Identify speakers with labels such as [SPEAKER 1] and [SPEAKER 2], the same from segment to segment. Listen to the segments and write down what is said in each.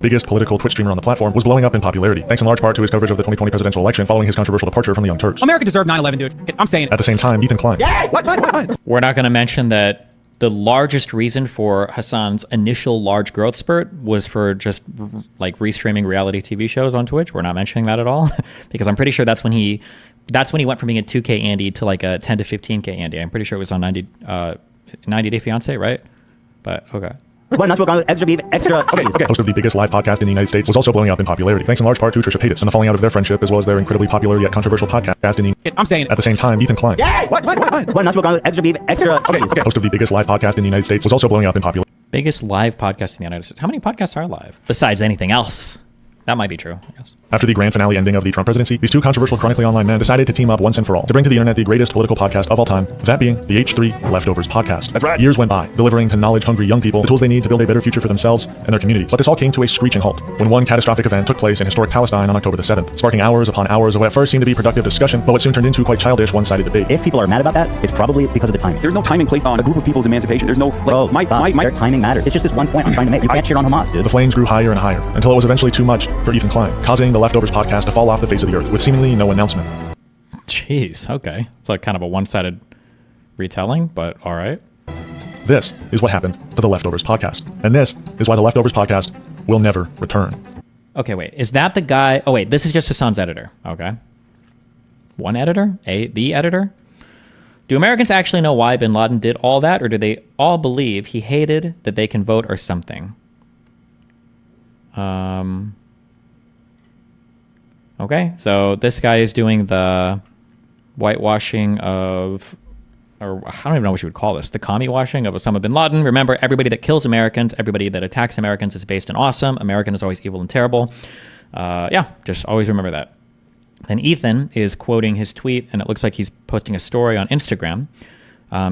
[SPEAKER 1] biggest political Twitch streamer on the platform, was blowing up in popularity, thanks in large part to his coverage of the 2020 presidential election following his controversial departure from the Young Turks.
[SPEAKER 2] America deserved 9/11, dude. I'm saying it.
[SPEAKER 1] At the same time, Ethan Klein.
[SPEAKER 3] Yeah, what?
[SPEAKER 4] We're not going to mention that the largest reason for Hasan's initial large growth spurt was for just like restreaming reality TV shows on Twitch. We're not mentioning that at all because I'm pretty sure that's when he went from being a 2K Andy to like a 10 to 15K Andy. I'm pretty sure it was on 90 Day Fiance, right? But okay.
[SPEAKER 3] Well, not so extra beef, extra. Okay.
[SPEAKER 1] Host of the biggest live podcast in the United States, was also blowing up in popularity, thanks in large part to H3H3 and the falling out of their friendship, as well as their incredibly popular yet controversial podcast in the.
[SPEAKER 2] I'm saying it.
[SPEAKER 1] At the same time, Ethan Klein.
[SPEAKER 3] Yeah, what? Well, not so extra beef, extra. Okay.
[SPEAKER 1] Host of the biggest live podcast in the United States, was also blowing up in popularity.
[SPEAKER 4] Biggest live podcast in the United States. How many podcasts are live besides anything else? That might be true, I guess.
[SPEAKER 1] After the grand finale ending of the Trump presidency, these two controversial chronically online men decided to team up once and for all to bring to the internet the greatest political podcast of all time, that being the H3 Leftovers podcast. That's right. Years went by, delivering to knowledge-hungry young people the tools they need to build a better future for themselves and their communities. But this all came to a screeching halt when one catastrophic event took place in historic Palestine on October the 7th, sparking hours upon hours of what at first seemed to be productive discussion, but what soon turned into quite childish one-sided debate.
[SPEAKER 3] If people are mad about that, it's probably because of the timing.
[SPEAKER 5] There's no timing placed on a group of people's emancipation. There's no, like,
[SPEAKER 3] Bro, their timing matters. It's just this one point I'm trying to make. You can't shit on Hamas, dude.
[SPEAKER 1] The flames grew higher and higher until it was eventually too much for Ethan Klein, causing the Leftovers podcast to fall off the face of the earth with seemingly no announcement.
[SPEAKER 4] Jeez, okay. It's like kind of a one-sided retelling, but all right.
[SPEAKER 1] This is what happened to the Leftovers podcast. And this is why the Leftovers podcast will never return.
[SPEAKER 4] Okay, wait. Is that the guy? Oh, wait. This is just Hasan's editor. Okay. One editor? The editor? Do Americans actually know why bin Laden did all that, or do they all believe he hated that they can vote or something? Okay, so this guy is doing the whitewashing of, or I don't even know what you would call this, the commie washing of Osama bin Laden. Remember, everybody that kills Americans, everybody that attacks Americans is based in awesome. American is always evil and terrible. Yeah, just always remember that. Then Ethan is quoting his tweet, and it looks like he's posting a story on Instagram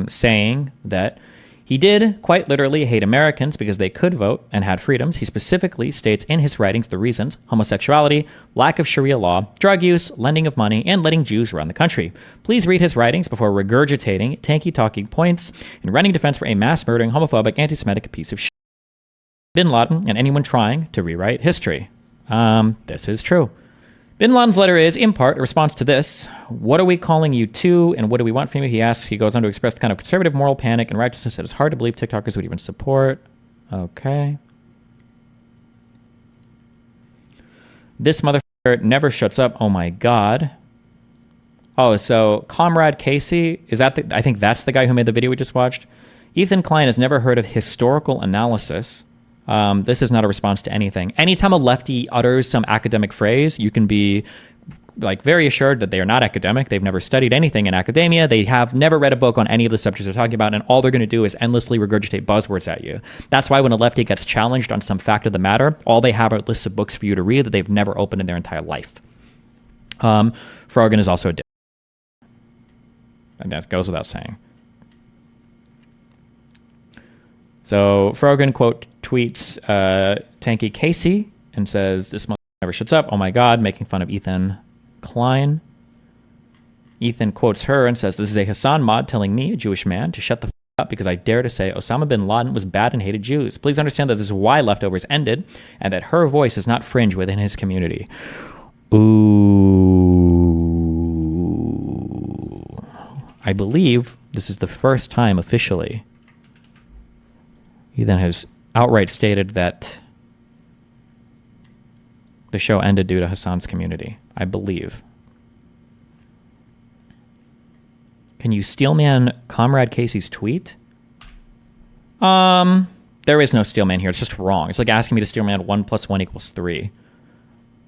[SPEAKER 4] saying that he did quite literally hate Americans because they could vote and had freedoms. He specifically states in his writings the reasons: homosexuality, lack of Sharia law, drug use, lending of money, and letting Jews run the country. Please read his writings before regurgitating tanky talking points and running defense for a mass-murdering, homophobic, anti-Semitic piece of shit. Bin Laden and anyone trying to rewrite history. This is true. Bin Laden's letter is, in part, a response to this. What are we calling you to, and what do we want from you? He asks. He goes on to express the kind of conservative moral panic and righteousness that it's hard to believe TikTokers would even support. Okay. This motherfucker never shuts up. Oh my God. Oh, so Comrade Casey, is that I think that's the guy who made the video we just watched. Ethan Klein has never heard of historical analysis. This is not a response to anything. Anytime a lefty utters some academic phrase, you can be like very assured that they are not academic. They've never studied anything in academia. They have never read a book on any of the subjects they're talking about, and all they're going to do is endlessly regurgitate buzzwords at you. That's why when a lefty gets challenged on some fact of the matter, all they have are lists of books for you to read that they've never opened in their entire life. Frogan is also a dick. And that goes without saying. So Frogan, quote, tweets Tanky Casey and says, this mother never shuts up. Oh my God, making fun of Ethan Klein. Ethan quotes her and says, this is a Hasan mod telling me, a Jewish man, to shut the up because I dare to say Osama bin Laden was bad and hated Jews. Please understand that this is why Leftovers ended and that her voice is not fringe within his community. Ooh. I believe this is the first time officially he then has outright stated that the show ended due to Hasan's community, I believe. Can you steelman Comrade Casey's tweet? There is no steelman here. It's just wrong. It's like asking me to steelman 1 + 1 = 3.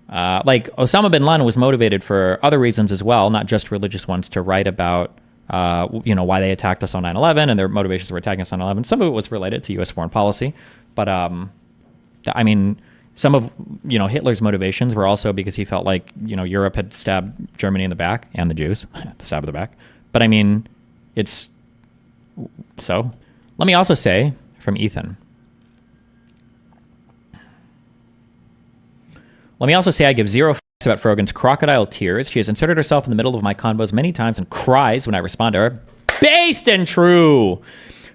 [SPEAKER 4] Like Osama bin Laden was motivated for other reasons as well, not just religious ones, to write about why they attacked us on 9/11 and their motivations for attacking us on 9/11. Some of it was related to U.S. foreign policy, but I mean, some of Hitler's motivations were also because he felt like Europe had stabbed Germany in the back and the Jews, the stab of the back. But I mean, it's so. Let me also say from Ethan. Let me also say I give zero f***s about Frogan's crocodile tears. She has inserted herself in the middle of my convos many times and cries when I respond to her. Based and true.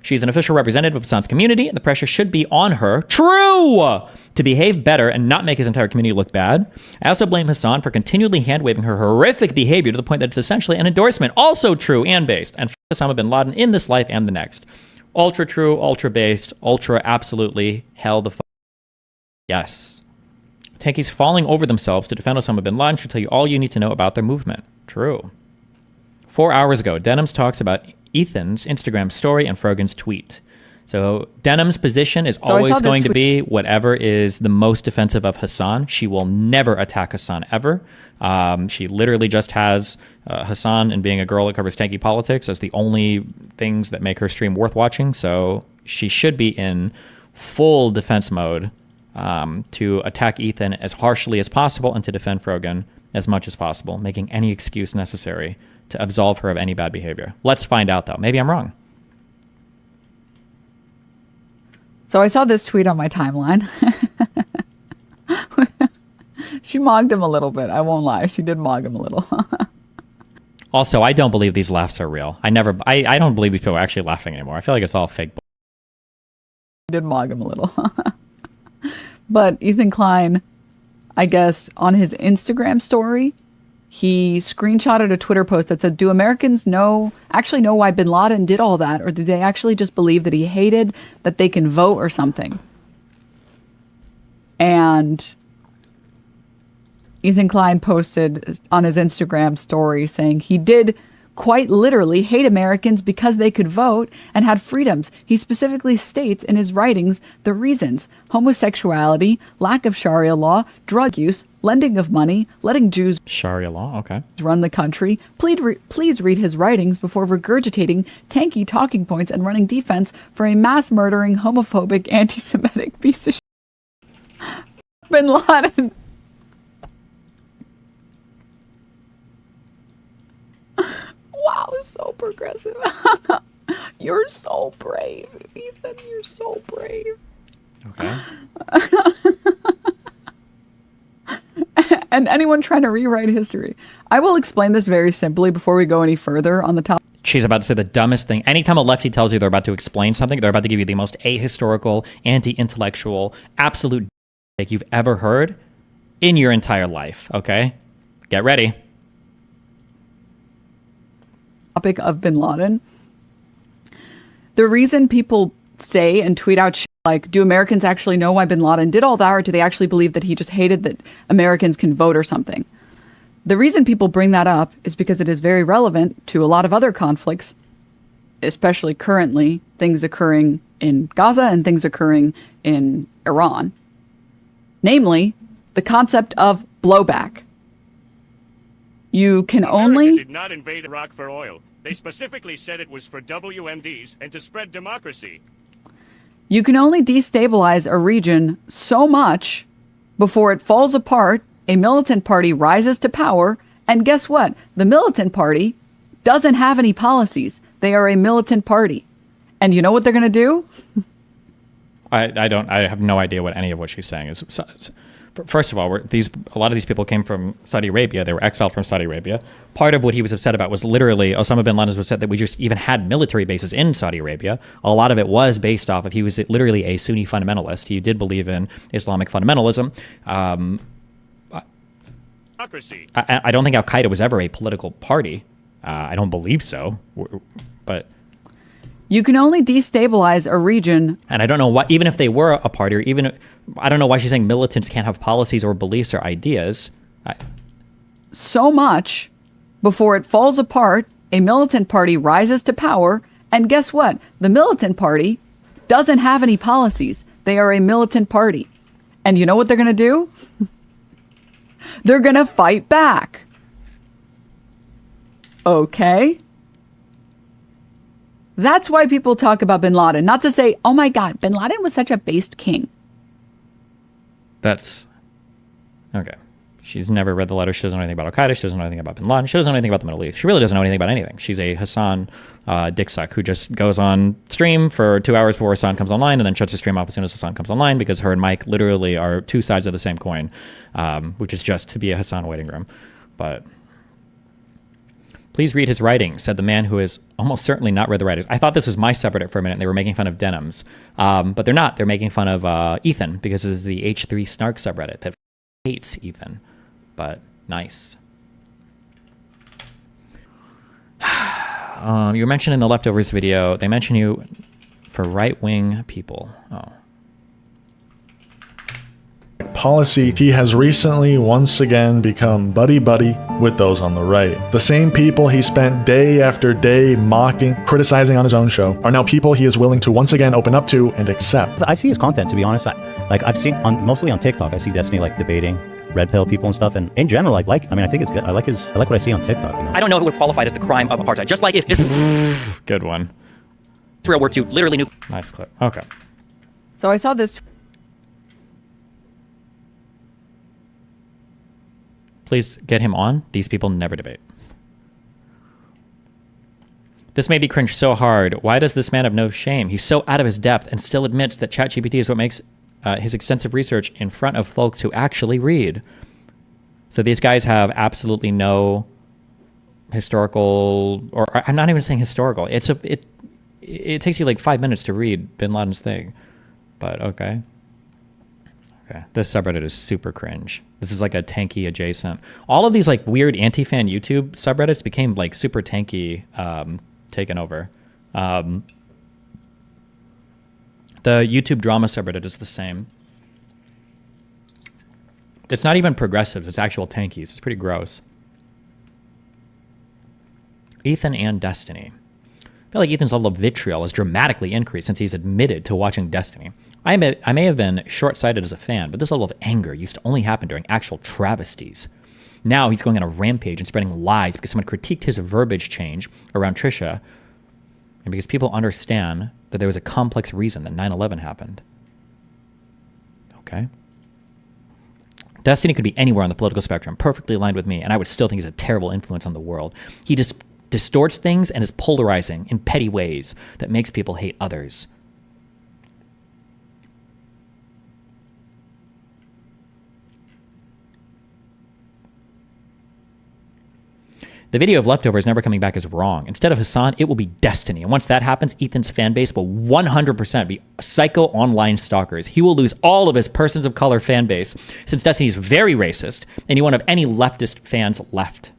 [SPEAKER 4] She's an official representative of Hasan's community, and the pressure should be on her. True! To behave better and not make his entire community look bad. I also blame Hasan for continually hand-waving her horrific behavior to the point that it's essentially an endorsement. Also true and based. And Osama bin Laden in this life and the next. Ultra true, ultra based, ultra absolutely hell the fuck. Yes. Tankies falling over themselves to defend Osama bin Laden should tell you all you need to know about their movement. True. 4 hours ago, Denham's talks about Ethan's Instagram story and Frogan's tweet. So Denham's position is always going to be whatever is the most defensive of Hasan. She will never attack Hasan ever. She literally just has Hasan and being a girl that covers tanky politics as the only things that make her stream worth watching. So she should be in full defense mode to attack Ethan as harshly as possible and to defend Frogan as much as possible, making any excuse necessary to absolve her of any bad behavior. Let's find out, though. Maybe I'm wrong.
[SPEAKER 6] So I saw this tweet on my timeline. She mogged him a little bit. I won't lie. She did mog him a little.
[SPEAKER 4] Also, I don't believe these laughs are real. I don't believe these people are actually laughing anymore. I feel like it's all fake.
[SPEAKER 6] Did mog him a little. But Ethan Klein, I guess, on his Instagram story, he screenshotted a Twitter post that said, do Americans actually know why bin Laden did all that? Or do they actually just believe that he hated that they can vote or something? And Ethan Klein posted on his Instagram story saying he did quite literally hate Americans because they could vote and had freedoms. He specifically states in his writings the reasons: homosexuality, lack of Sharia law, drug use, lending of money, letting Jews
[SPEAKER 4] Sharia law, okay,
[SPEAKER 6] run the country. Please read his writings before regurgitating tanky talking points and running defense for a mass murdering, homophobic, anti-Semitic piece of shit. Bin Laden. Wow, so progressive. You're so brave, Ethan. You're so brave.
[SPEAKER 4] Okay.
[SPEAKER 6] And anyone trying to rewrite history. I will explain this very simply before we go any further on the topic.
[SPEAKER 4] She's about to say the dumbest thing. Anytime a lefty tells you they're about to explain something, they're about to give you the most ahistorical, anti-intellectual, absolute dick you've ever heard in your entire life. Okay? Get ready.
[SPEAKER 6] Topic of bin Laden. The reason people say and tweet out shit like, do Americans actually know why bin Laden did all that, or do they actually believe that he just hated that Americans can vote or something? The reason people bring that up is because it is very relevant to a lot of other conflicts, especially currently, things occurring in Gaza and things occurring in Iran. Namely, the concept of blowback. You can
[SPEAKER 7] America did not invade Iraq for oil. They specifically said it was for WMDs and to spread democracy.
[SPEAKER 6] You can only destabilize a region so much before it falls apart, a militant party rises to power, and guess what? The militant party doesn't have any policies. They are a militant party. And you know what they're going to do?
[SPEAKER 4] I have no idea what any of what she's saying is. First of all, a lot of these people came from Saudi Arabia. They were exiled from Saudi Arabia. Part of what he was upset about was literally Osama bin Laden was upset that we just even had military bases in Saudi Arabia. A lot of it was based off of he was literally a Sunni fundamentalist. He did believe in Islamic fundamentalism. I don't think Al Qaeda was ever a political party. I don't believe so. But
[SPEAKER 6] you can only destabilize a region.
[SPEAKER 4] And I don't know why, even if they were a party, or even, I don't know why she's saying militants can't have policies or beliefs or ideas.
[SPEAKER 6] So much before it falls apart, a militant party rises to power, and guess what? The militant party doesn't have any policies. They are a militant party. And you know what they're going to do? They're going to fight back. Okay? That's why people talk about bin Laden. Not to say, oh my God, bin Laden was such a based king.
[SPEAKER 4] That's okay. She's never read the letter. She doesn't know anything about Al Qaeda. She doesn't know anything about bin Laden. She doesn't know anything about the Middle East. She really doesn't know anything about anything. She's a Hasan dicksuck who just goes on stream for 2 hours before Hasan comes online and then shuts his stream off as soon as Hasan comes online because her and Mike literally are two sides of the same coin, which is just to be a Hasan waiting room. But Please read his writings, said the man who has almost certainly not read the writings. I thought this was my subreddit for a minute, and they were making fun of denims. But they're not. They're making fun of Ethan, because this is the H3 Snark subreddit that hates Ethan. But nice. You were mentioned in the Leftovers video. They mention you for right-wing people. Oh.
[SPEAKER 1] Policy, he has recently once again become buddy-buddy with those on the right. The same people he spent day after day mocking, criticizing on his own show, are now people he is willing to once again open up to and accept.
[SPEAKER 3] I see his content, to be honest. I've seen mostly on TikTok. I see Destiny like debating red pill people and stuff, and in general, I think it's good. I like what I see on TikTok. You know?
[SPEAKER 5] I don't know if it would qualify as the crime of apartheid. Just like if
[SPEAKER 4] Good one.
[SPEAKER 5] Israel were to literally nuke.
[SPEAKER 4] Nice clip. Okay.
[SPEAKER 6] So I saw this.
[SPEAKER 4] Please get him on. These people never debate. This made me cringe so hard. Why does this man have no shame? He's so out of his depth and still admits that ChatGPT is what makes his extensive research in front of folks who actually read. So these guys have absolutely no historical, or I'm not even saying historical. It takes you like 5 minutes to read Bin Laden's thing. But okay. Okay. This subreddit is super cringe. This is like a tanky adjacent. All of these like weird anti-fan YouTube subreddits became like super tanky, taken over. The YouTube drama subreddit is the same. It's not even progressives, it's actual tankies. It's pretty gross. Ethan and Destiny. I feel like Ethan's level of vitriol has dramatically increased since he's admitted to watching Destiny. I may have been short-sighted as a fan, but this level of anger used to only happen during actual travesties. Now he's going on a rampage and spreading lies because someone critiqued his verbiage change around Trisha, and because people understand that there was a complex reason that 9/11 happened. Okay. Destiny could be anywhere on the political spectrum, perfectly aligned with me, and I would still think he's a terrible influence on the world. He just distorts things and is polarizing in petty ways that makes people hate others. The video of Leftovers never coming back is wrong. Instead of Hasan, it will be Destiny. And once that happens, Ethan's fan base will 100% be psycho online stalkers. He will lose all of his persons of color fan base, since Destiny is very racist, and he won't have any leftist fans left.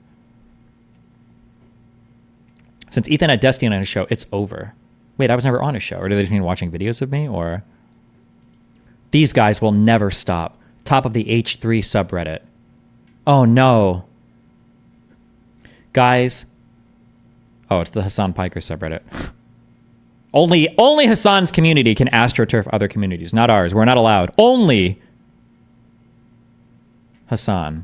[SPEAKER 4] Since Ethan had Destiny on his show, it's over. Wait, I was never on his show. Or did they just mean watching videos of me? Or these guys will never stop. Top of the H3 subreddit. Oh no. Guys. Oh, it's the Hasan Piker subreddit. Only Hasan's community can astroturf other communities, not ours. We're not allowed. Only Hasan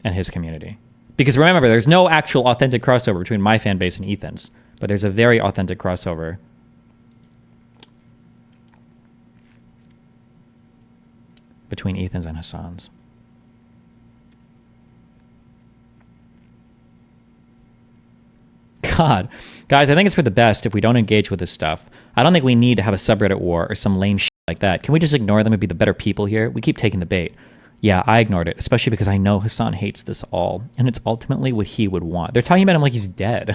[SPEAKER 4] and his community. Because remember, there's no actual authentic crossover between my fan base and Ethan's, but there's a very authentic crossover between Ethan's and Hasan's. God. Guys, I think it's for the best if we don't engage with this stuff. I don't think we need to have a subreddit war or some lame shit like that. Can we just ignore them and be the better people here? We keep taking the bait. Yeah, I ignored it, especially because I know Hasan hates this all, and it's ultimately what he would want. They're talking about him like he's dead.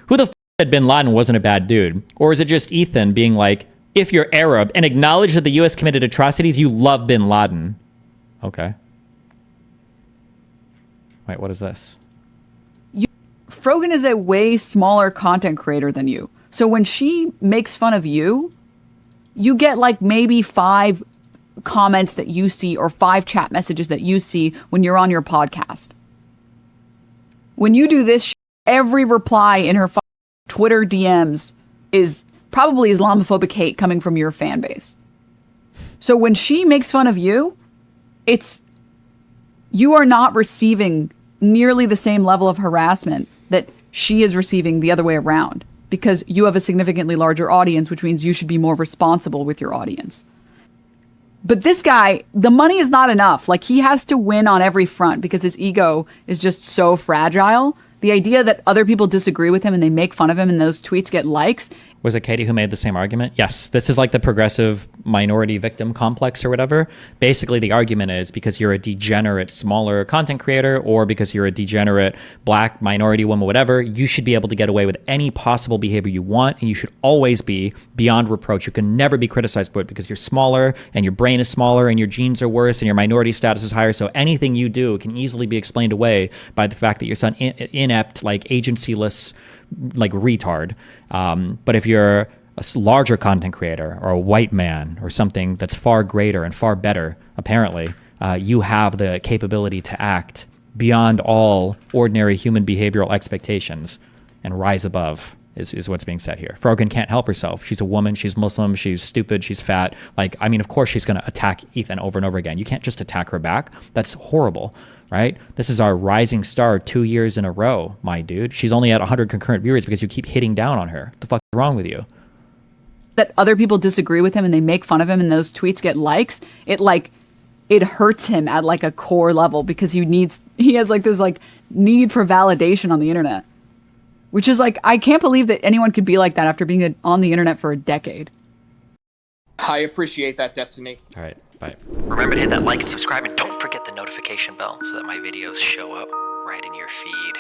[SPEAKER 4] Who the f*** said Bin Laden wasn't a bad dude? Or is it just Ethan being like, if you're Arab and acknowledge that the U.S. committed atrocities, you love Bin Laden? Okay. Wait, what is this?
[SPEAKER 6] Frogan is a way smaller content creator than you. So when she makes fun of you, you get like maybe 5 comments that you see or 5 chat messages that you see when you're on your podcast. When you do this, every reply in her Twitter DMs is probably Islamophobic hate coming from your fan base. So when she makes fun of you, you are not receiving nearly the same level of harassment that she is receiving the other way around, because you have a significantly larger audience, which means you should be more responsible with your audience. But this guy, the money is not enough. Like, he has to win on every front because his ego is just so fragile. The idea that other people disagree with him and they make fun of him and those tweets get likes,
[SPEAKER 4] Was it Katie who made the same argument? Yes, this is like the progressive minority victim complex or whatever. Basically, the argument is because you're a degenerate smaller content creator or because you're a degenerate black minority woman, whatever, you should be able to get away with any possible behavior you want, and you should always be beyond reproach. You can never be criticized for it because you're smaller and your brain is smaller and your genes are worse and your minority status is higher. So anything you do can easily be explained away by the fact that you're some inept, like agencyless, like retard. But if you're a larger content creator or a white man or something that's far greater and far better, apparently, you have the capability to act beyond all ordinary human behavioral expectations and rise above is what's being said here. Frogan can't help herself. She's a woman. She's Muslim. She's stupid. She's fat. Like, I mean, of course she's going to attack Ethan over and over again. You can't just attack her back. That's horrible, right? This is our rising star 2 years in a row, my dude. She's only at 100 concurrent viewers because you keep hitting down on her. What the fuck is wrong with you?
[SPEAKER 6] That other people disagree with him and they make fun of him and those tweets get likes, it hurts him at like a core level because he has like this like need for validation on the internet. Which is like, I can't believe that anyone could be like that after being on the internet for a decade.
[SPEAKER 8] I appreciate that, Destiny.
[SPEAKER 4] All right, bye.
[SPEAKER 9] Remember to hit that like and subscribe, and don't forget the notification bell so that my videos show up right in your feed.